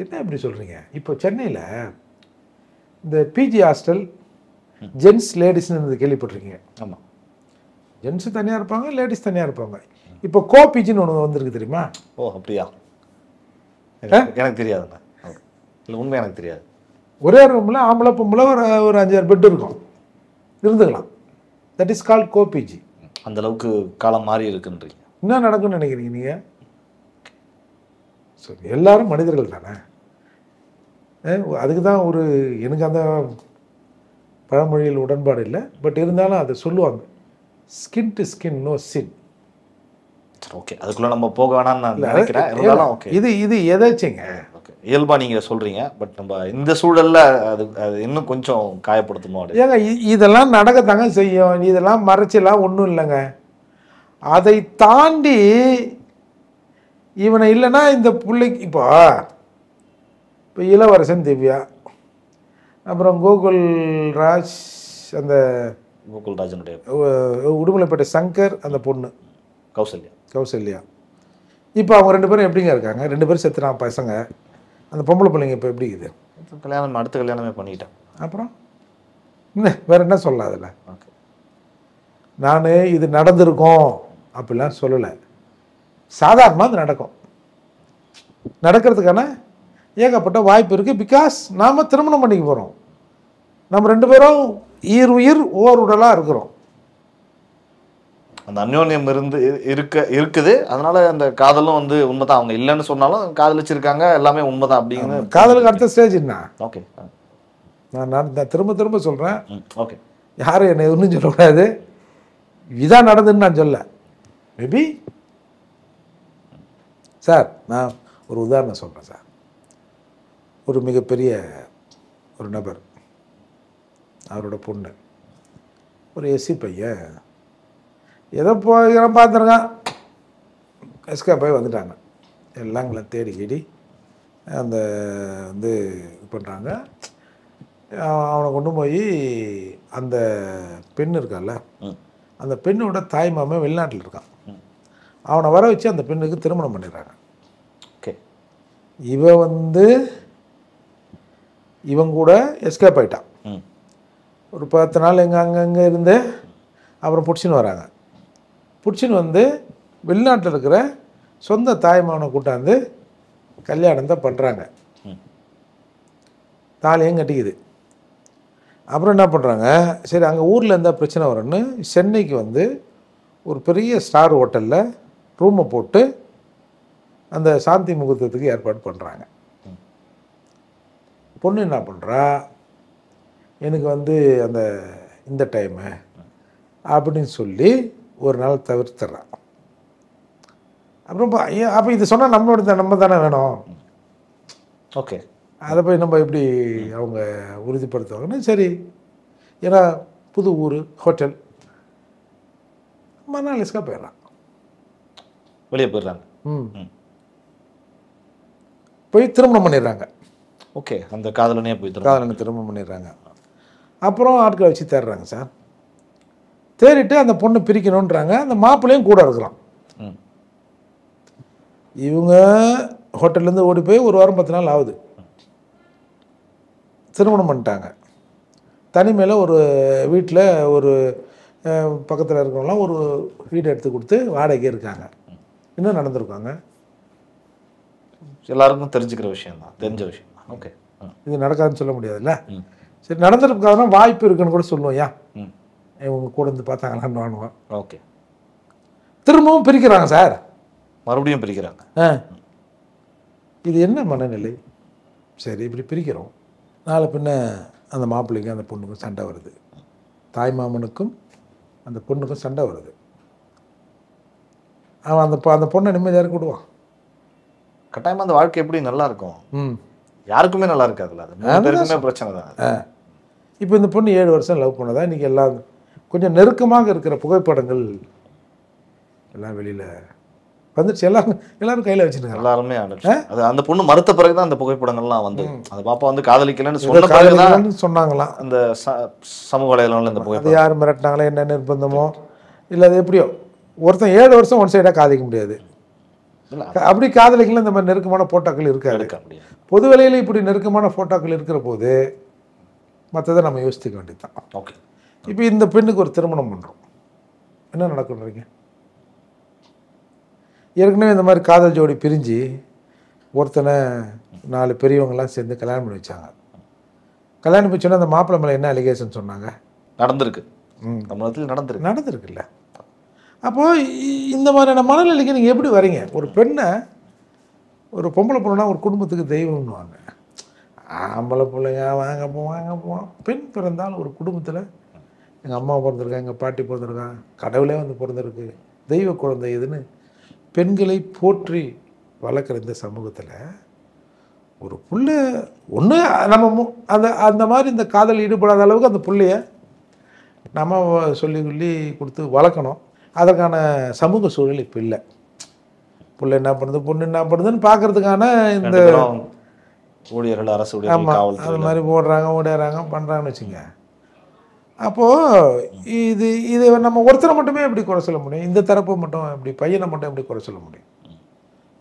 என்ன இப்படி சொல்கிறீங்க? இப்போ சென்னையில் இந்த பிஜி ஹாஸ்டல் ஜென்ஸ் லேடிஸ்ன்னு கேள்விப்பட்டிருக்கீங்க? ஆமாம், ஜென்ஸு தனியாக இருப்பாங்க, லேடிஸ் தனியாக இருப்பாங்க. இப்போ கோபிஜின்னு ஒன்று வந்திருக்கு தெரியுமா? ஓ அப்படியா? எனக்கு தெரியாதுண்ணா, இல்லை உண்மை எனக்கு தெரியாது. ஒரே ரூமில் ஆம்பளை பொம்பளை ஒரு 5-6 பெட் இருக்கும், இருந்துக்கலாம். That is called Gopiji. அந்த அளவுக்கு காலம் மாறி இருக்குன்றீங்க. என்ன நடக்கும்னு நினைக்கிறீங்க நீங்கள்? ஸோ எல்லாரும் மனிதர்கள் தானே. அதுக்கு தான் எனக்கு அந்த பழமொழியில் உடன்பாடு இல்லை. பட் இருந்தாலும் அதை சொல்லுவாங்க, skin to skin no sin. Okay, அதுக்குள்ளே நம்ம போக வேணாம்னு நான் நினைக்கிறேன். இருந்தாலும் ஓகே, இது எதாச்சுங்க ஓகே இயல்பாக நீங்கள் சொல்கிறீங்க. பட் நம்ம இந்த சூழலில் அது இன்னும் கொஞ்சம் காயப்படுத்தணும். ஏங்க இதெல்லாம் நடக்கத்தாங்க செய்யும். இதெல்லாம் மறைச்செல்லாம் ஒன்றும் இல்லைங்க. அதை தாண்டி இவனை இல்லைன்னா இந்த பிள்ளைக்கு இப்போ இளவரசன் திவ்யா, அப்புறம் கோகுல் ராஜ், அந்த கோகுல்ராஜனுடைய உடுமலைப்பேட்டை சங்கர், அந்த பொண்ணு கௌசல்யா. இப்போ அவங்க 2 பேரும் எப்படிங்க இருக்காங்க? 2 பேரும் செத்துறான் பசங்க. அந்த பொம்பளை பிள்ளைங்க இப்போ எப்படி இருக்குது? கல்யாணம், அடுத்த கல்யாணமே பண்ணிட்டேன். அப்புறம் வேற என்ன சொல்லலாம் அதில்? ஓகே, நான் இது நடந்திருக்கும் அப்படிலாம் சொல்லலை. சாதாரணமாக அது நடக்கும். நடக்கிறதுக்கான ஏகப்பட்ட வாய்ப்பு இருக்குது. பிகாஸ் நாம் திருமணம் பண்ணிக்க போகிறோம். நம்ம 2 பேரும் உயிர் ஓர் உடலாக இருக்கிறோம். அந்த அந்யோன்யம் இருக்குது. அதனால அந்த காதலும் வந்து உண்மைதான். அவங்க இல்லைன்னு சொன்னாலும் காதலிச்சிருக்காங்க, எல்லாமே உண்மைதான் அப்படிங்கிற. காதலுக்கு அடுத்த ஸ்டேஜ் என்ன? ஓகே, நான் திரும்ப சொல்கிறேன். ஓகே, யாரும் என்னை ஒன்றும் சொல்லக்கூடாது. இதான் நடந்துன்னு நான் சொல்ல. மேபி சார், நான் ஒரு உதாரணம் சொல்கிறேன் சார். ஒரு மிகப்பெரிய ஒரு நபர், அவரோட பொண்ணு, ஒரு எஸ்சி பையன், ஏதோ போய் பார்த்துருக்கான், எஸ்கே போய் வந்துட்டாங்க. எல்லாம் எங்களை தேடி அந்த வந்து இது பண்ணுறாங்க. அவனை கொண்டு போய் அந்த பெண் இருக்கால, அந்த பெண்ணோட தாய் மாமன் வெளிநாட்டில் இருக்கான். அவனை வர வச்சு அந்த பெண்ணுக்கு திருமணம் பண்ணிடுறாங்க. ஓகே, இவன் கூட எஸ்கேப் ஆயிட்டான். ஒரு 10 நாள் அங்கங்கே இருந்து அப்புறம் பிடிச்சின்னு வராங்க. பிடிச்சின்னு வந்து வெளிநாட்டில் இருக்கிற சொந்த தாய்மாவனை கூட்டாந்து கல்யாணம் தான் பண்ணுறாங்க. தாலியும் கட்டிக்குது. அப்புறம் என்ன பண்ணுறாங்க, சரி அங்கே ஊரில் இருந்தால் பிரச்சனை வரும்னு சென்னைக்கு வந்து ஒரு பெரிய ஸ்டார் ஹோட்டலில் ரூமை போட்டு அந்த சாந்தி முகூர்த்தத்துக்கு ஏற்பாடு பண்ணுறாங்க. பொண்ணு என்ன பண்ணுறா, எனக்கு வந்து இந்த டைமு அப்படின்னு சொல்லி ஒரு நாள் தவிர்த்துறான். அப்புறம் அப்போ இது சொன்னால் நம்ம தானே வேணும். ஓகே, அதை போய் நம்ம எப்படி அவங்க உறுதிப்படுத்துவாங்கன்னு சரி, ஏன்னா புது ஊர் ஹோட்டல், மணாலிஸ்க்காக போயிடறான், வெளியே போயிடுறாங்க. போய் திருமணம் பண்ணிடுறாங்க. ஓகே, அந்த காதலனே போய் காதலனை திருமணம் பண்ணிடுறாங்க. அப்புறம் ஆட்களை வச்சு தேடுறாங்க சார். தேடிட்டு அந்த பொண்ணு பிரிக்கணுன்றாங்க. அந்த மாப்பிள்ளையும் கூட இருக்கிறான். இவங்க ஹோட்டல்லேருந்து ஓடி போய் 1 வாரம் 10 நாள் ஆகுது. திருமணம் பண்ணிட்டாங்க. தனிமையில் ஒரு வீட்டில் ஒரு பக்கத்தில் இருக்கிறவங்களாம் ஒரு வீடு எடுத்து கொடுத்து வாடகை இருக்காங்க. இன்னும் நடந்திருக்காங்க. எல்லாருக்கும் தெரிஞ்ச விஷயம் தான். ஓகே, இது நடக்காதுன்னு சொல்ல முடியாதுல்ல. சரி, நடந்திருக்காதுன்னா வாய்ப்பு இருக்குன்னு கூட சொல்லுவோம். இவங்க கூட இருந்து பார்த்தாங்களான்னு வாங்குவோம். ஓகே, திரும்பவும் பிரிக்கிறாங்க சார். மறுபடியும் பிரிக்கிறாங்க. இது என்ன மனநிலை? சரி, இப்படி பிரிக்கிறோம். நாளை பின்ன அந்த மாப்பிள்ளைக்கும் அந்த பொண்ணுக்கும் சண்டை வருது. தாய் மாமனுக்கும் அந்த பொண்ணுக்கும் சண்டை வருது. அவன் அந்த பொண்ணை நிம்மதியாக கூடுவான். கட்டாயமாக அந்த வாழ்க்கை எப்படி நல்லா இருக்கும்? யாருக்குமே நல்லா இருக்காதுல்ல. அது பிரச்சனை தான். இப்போ இந்த பொண்ணு 7 வருஷம் லவ் பண்ணதான் இன்றைக்கி எல்லாம் கொஞ்சம் நெருக்கமாக இருக்கிற புகைப்படங்கள் எல்லாம் வெளியில் வந்துடுச்சு. எல்லாரும் கையில் வச்சுருக்காங்க. எல்லாருமே அது அந்த பொண்ணு மறுத்த பிறகுதான் அந்த புகைப்படங்கள்லாம் வந்து அந்த பாப்பா வந்து காதலிக்கலன்னு சொன்ன பிறகுதான் சொன்னாங்களாம். அந்த சமூக வலைதளங்கள் இந்த புகைப்படம் அது யார் மிரட்டினாங்களோ என்ன நிர்பந்தமோ இல்லை, அது எப்படியோ ஒருத்தன் 7 வருஷம் ஒன் சைடாக காதலிக்க முடியாது. அப்படி காதலிக்கல இந்த மாதிரி நெருக்கமான ஃபோட்டோக்கள் இருக்காது. பொது வேலையில் இப்படி நெருக்கமான ஃபோட்டோக்கள் இருக்கிற போது மற்றதை நம்ம யோசித்துக்க வேண்டியது தான். ஓகே, இப்போ இந்த பெண்ணுக்கு ஒரு திருமணம் பண்ணுறோம், என்ன நடக்குன்றீங்க? ஏற்கனவே இந்த மாதிரி காதல் ஜோடி பிரிஞ்சு ஒருத்தனை 4 பெரியவங்களாம் சேர்ந்து கல்யாணம் பண்ணி வச்சாங்க. கல்யாணம் பண்ணி சொன்னால் அந்த மாப்பிள்ளை மேலே என்ன அலிகேஷன் சொன்னாங்க? நடந்திருக்கு, தமிழகத்தில் நடந்திருக்குல்ல. அப்போது இந்த மாதிரியான மனநிலைக்கு நீங்கள் எப்படி வரீங்க? ஒரு பெண்ணை, ஒரு பொம்பளை பொண்ணுனா ஒரு குடும்பத்துக்கு தெய்வம்னுவாங்க. ஆம்பளை பிள்ளைங்க வாங்க போவான். பெண் பிறந்தால் ஒரு குடும்பத்தில் எங்கள் அம்மா பிறந்திருக்கா, எங்கள் பாட்டி பிறந்திருக்கா, கடவுளே வந்து பிறந்திருக்கு, தெய்வ குழந்தை இதுன்னு பெண்களை போற்றி வளர்க்குற இந்த சமூகத்தில் ஒரு புள்ள ஒன்று நம்ம அந்த மாதிரி இந்த காதல் ஈடுபடாத அளவுக்கு அந்த பிள்ளைய நம்ம சொல்லி கொடுத்து வளர்க்கணும். அதற்கான சமூக சூழல் இப்போ இல்லை. புள்ள என்ன பண்ணுது, பொண்ணு என்ன பண்ணுதுன்னு பார்க்கறதுக்கான இந்த ஊழியர்கள், அரசு ஊழியர்கள், ஆமாம் காவல்துறை அது மாதிரி ஓடுறாங்க ஓடிறாங்க பண்ணுறாங்கன்னு வச்சுங்க. அப்போது இது நம்ம ஒருத்தரை மட்டுமே எப்படி குறை சொல்ல முடியும்? இந்த தரப்பை மட்டும் எப்படி, பையனை மட்டும் எப்படி குறை சொல்ல முடியும்?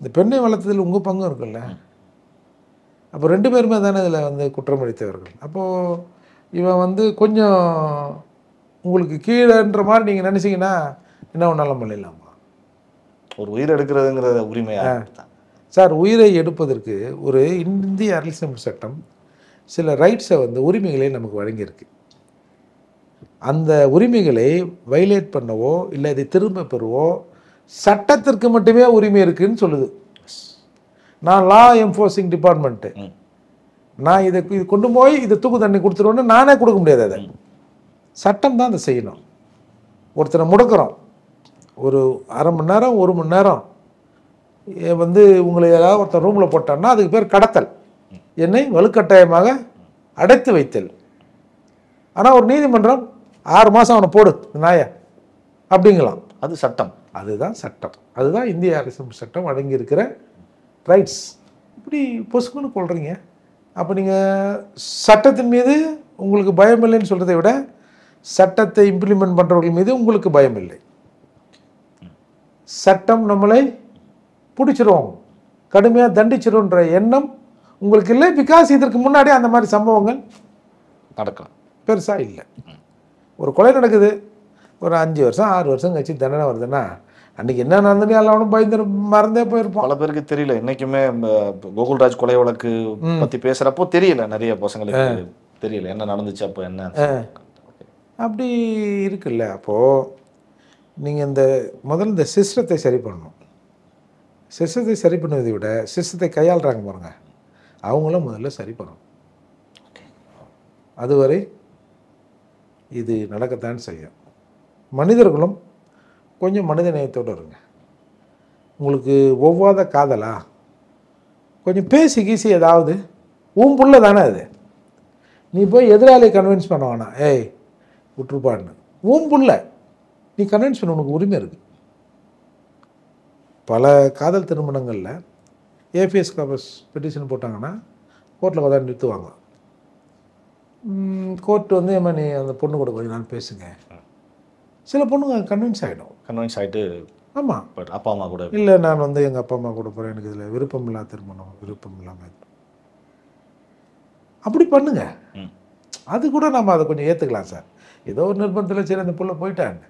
இந்த பெண்ணை வளர்த்ததில் உங்கள் பங்கும் இருக்குல்ல. அப்போ 2 பேருமே தானே இதில் வந்து குற்றமளித்தவர்கள். அப்போது இவன் வந்து கொஞ்சம் உங்களுக்கு கீழேன்ற மாதிரி நீங்கள் நினச்சிங்கன்னா என்ன ஒன்றாலும் பண்ணிடலாமா? ஒரு உயிர் எடுக்கிறதுங்கிற உரிமையாக சார், உயிரை எடுப்பதற்கு ஒரு இந்திய அரசியலமைப்பு சட்டம் சில ரைட்ஸை வந்து உரிமைகளை நமக்கு வழங்கியிருக்கு. அந்த உரிமைகளை வயலேட் பண்ணவோ இல்லை இதை திரும்ப பெறவோ சட்டத்திற்கு மட்டுமே உரிமை இருக்குன்னு சொல்லுது. நான் லா என்ஃபோர்ஸிங் டிபார்ட்மெண்ட்டு, நான் இதை கொண்டு போய் இதை தூக்கு தண்ணி கொடுத்துருவோன்னு நானே கொடுக்க முடியாது. அதை சட்டம் தான் அதை செய்யணும். ஒருத்தரை முடக்கிறோம், ஒரு அரை மணி நேரம் 1 மணி நேரம் வந்து உங்களை ஏதாவது ஒருத்தர் ரூமில் போட்டான்னா அதுக்கு பேர் கடத்தல், என்னை வலுக்கட்டாயமாக அடைத்து வைத்தல். ஆனால் ஒரு நீதிமன்றம் 6 மாதம் அவனை போடு நாய அப்படிங்களாம். அது சட்டம், அதுதான் சட்டம், அதுதான் இந்திய அரசியல் சட்டம் வழங்கியிருக்கிற ரைட்ஸ். இப்படி பொசுக்குன்னு கொள்றீங்க. அப்போ நீங்கள் சட்டத்தின் மீது உங்களுக்கு பயம் இல்லைன்னு சொல்கிறதை விட சட்டத்தை இம்ப்ளிமெண்ட் பண்ணுறவர்கள் மீது உங்களுக்கு பயம் இல்லை. சட்டம் நம்மளை பிடிச்சிரும், கடுமையாக தண்டிச்சிரும்ன்ற எண்ணம் உங்களுக்கு இல்லை. பிகாஸ் இதற்கு முன்னாடி அந்த மாதிரி சம்பவங்கள் நடக்கலாம் பெருசாக இல்லை. ஒரு கொலை நடக்குது, ஒரு 5 வருஷம் 6 வருஷம் கழிச்சு தண்டனை வருதுன்னா அன்றைக்கி என்ன நடந்துன்னு எல்லாரும் பயந்து மறந்தே போயிருப்போம். பல பேருக்கு தெரியல. இன்னைக்குமே கோகுல்ராஜ் கொலை வழக்கு பற்றி பேசுகிறப்போ தெரியல, நிறைய பசங்களுக்கு தெரியல என்ன நடந்துச்சு அப்போ என்ன அப்படி இருக்குல்ல. அப்போது நீங்கள் முதல்ல இந்த சிஸ்டத்தை சரி பண்ணணும். சிஸ்டத்தை சரி பண்ணுவதை விட சிஸ்டத்தை கையாளுறாங்க பாருங்க, அவங்களும் முதல்ல சரி பண்ணணும். அதுவரை இது நடக்கத்தான் செய்யும். மனிதர்களும் கொஞ்சம் மனித நேயத்தோடு இருங்க. உங்களுக்கு ஒவ்வாத காதலா கொஞ்சம் பேசி கீசி ஏதாவது புள்ள தானே அது, நீ போய் எதிராளியை கன்வின்ஸ் பண்ண வேணாம், ஏய் விட்டுருப்பான்னு. புள்ள நீ கன்வின்ஸ் பண்ண உனக்கு உரிமை இருக்குது. பல காதல் திருமணங்களில் ஏபிஎஸ் கார்பஸ் பெட்டிஷன் போட்டாங்கன்னா கோர்ட்டில் உட்காந்து நிறுத்துவாங்க. கோர்ட்டு வந்து ஏமா நீ அந்த பொண்ணு கூட கொஞ்சம் நாள் பேசுங்க. சில பொண்ணுங்க கன்வின்ஸ் ஆகிட்டு ஆமாம் பட் அப்பா அம்மா கூட இல்லை, நான் வந்து எங்கள் அப்பா அம்மா கூட போகிறேன், எனக்கு இதில் விருப்பம் இல்லாத திருமணம், விருப்பம் இல்லாமல் அப்படி பண்ணுங்க. அது கூட நம்ம அதை கொஞ்சம் ஏற்றுக்கலாம் சார். ஏதோ ஒரு நிர்பந்தத்தில் சரி அந்த புள்ள போயிட்டாங்க,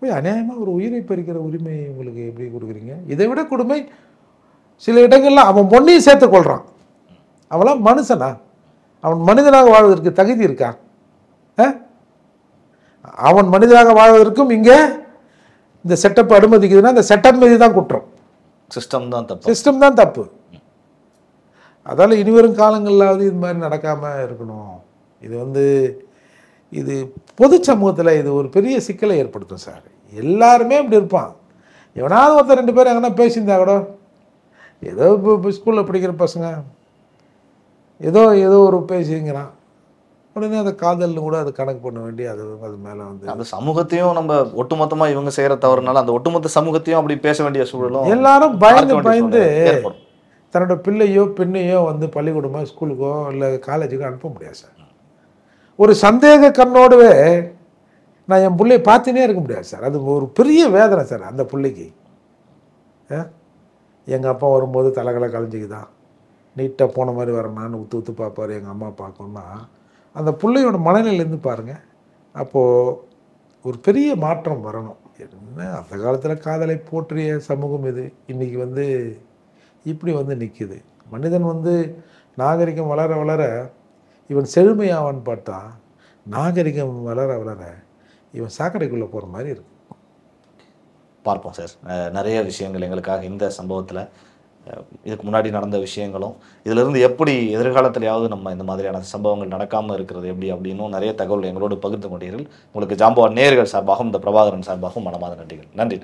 போய் அநியாயமாக ஒரு உயிரை பறிக்கிற உரிமை உங்களுக்கு எப்படி கொடுக்குறீங்க? இதை விட கொடுமை சில இடங்கள்லாம் அவன் பொண்ணையும் சேர்த்து கொள்கிறான். அவன்லாம் மனுஷனா? அவன் மனிதனாக வாழ்வதற்கு தகுதி இருக்கா? அவன் மனிதனாக வாழ்வதற்கும் இங்கே இந்த செட்டப் அனுமதிக்குதுன்னா இந்த செட்டப் மீது தான் குற்றம், சிஸ்டம் தான் தப்பு. அதால் இனிவரும் காலங்களாவது இது மாதிரி நடக்காமல் இருக்கணும். இது பொது சமூகத்தில் இது ஒரு பெரிய சிக்கலை ஏற்படுத்தும் சார். எல்லாருமே இப்படி இருப்பான். எவனாவது ஒருத்தர் 2 பேர் எங்கன்னா பேசியிருந்தா கூட, ஏதோ இப்போ ஸ்கூலில் படிக்கிற பசங்க ஏதோ ஒரு பேசிங்கிறான், உடனே அதை காதல்னு கூட அது கணக்கு பண்ண வேண்டி அது மேலே வந்து அந்த சமூகத்தையும் நம்ம ஒட்டுமொத்தமாக இவங்க செய்கிற தவறுனால அந்த ஒட்டுமொத்த சமூகத்தையும் அப்படி பேச வேண்டிய சூழலும் எல்லாரும் பயந்து தன்னோட பிள்ளையோ பெண்ணையோ வந்து பள்ளிக்கூடமோ ஸ்கூலுக்கோ இல்லை காலேஜுக்கோ அனுப்ப முடியாது சார். ஒரு சந்தேக கண்ணோடவே நான் என் பிள்ளையை பார்த்துனே இருக்க முடியாது சார். அது ஒரு பெரிய வேதனை சார் அந்த பிள்ளைக்கு. எங்கள் அப்பா வரும்போது தலைகளை கலைஞ்சிக்குதான், நீட்டாக போன மாதிரி வரணும்னு உத்து பார்ப்பார் எங்கள் அம்மா பார்க்கணுன்னா, அந்த பிள்ளையோட மனநிலையிலேருந்து பாருங்கள். அப்போது ஒரு பெரிய மாற்றம் வரணும். என்ன அந்த காலத்தில் காதலை போற்றிய சமூகம் இது இன்றைக்கி வந்து இப்படி வந்து நிற்கிது. மனிதன் வந்து நாகரிகம் வளர வளர இவன் செழுமையாவான்னு பார்த்தா நாகரிகம் வளர வளர இவன் சாக்கடைக்குள்ளே போகிற மாதிரி இருக்கு. பார்ப்போம் சார். நிறைய விஷயங்கள் எங்களுக்காக இந்த சம்பவத்தில் இதுக்கு முன்னாடி நடந்த விஷயங்களும் இதிலிருந்து எப்படி எதிர்காலத்திலேயாவது நம்ம இந்த மாதிரியான சம்பவங்கள் நடக்காமல் இருக்கிறது எப்படி அப்படின்னும் நிறைய தகவல் எங்களோடு பகிர்ந்து கொண்டீர்கள். உங்களுக்கு ஜாம்பவான் நேயர்கள் சார்பாகவும் இந்த பிரபாகரன் சார்பாகவும் மனமார்ந்த நன்றிகள். நன்றி.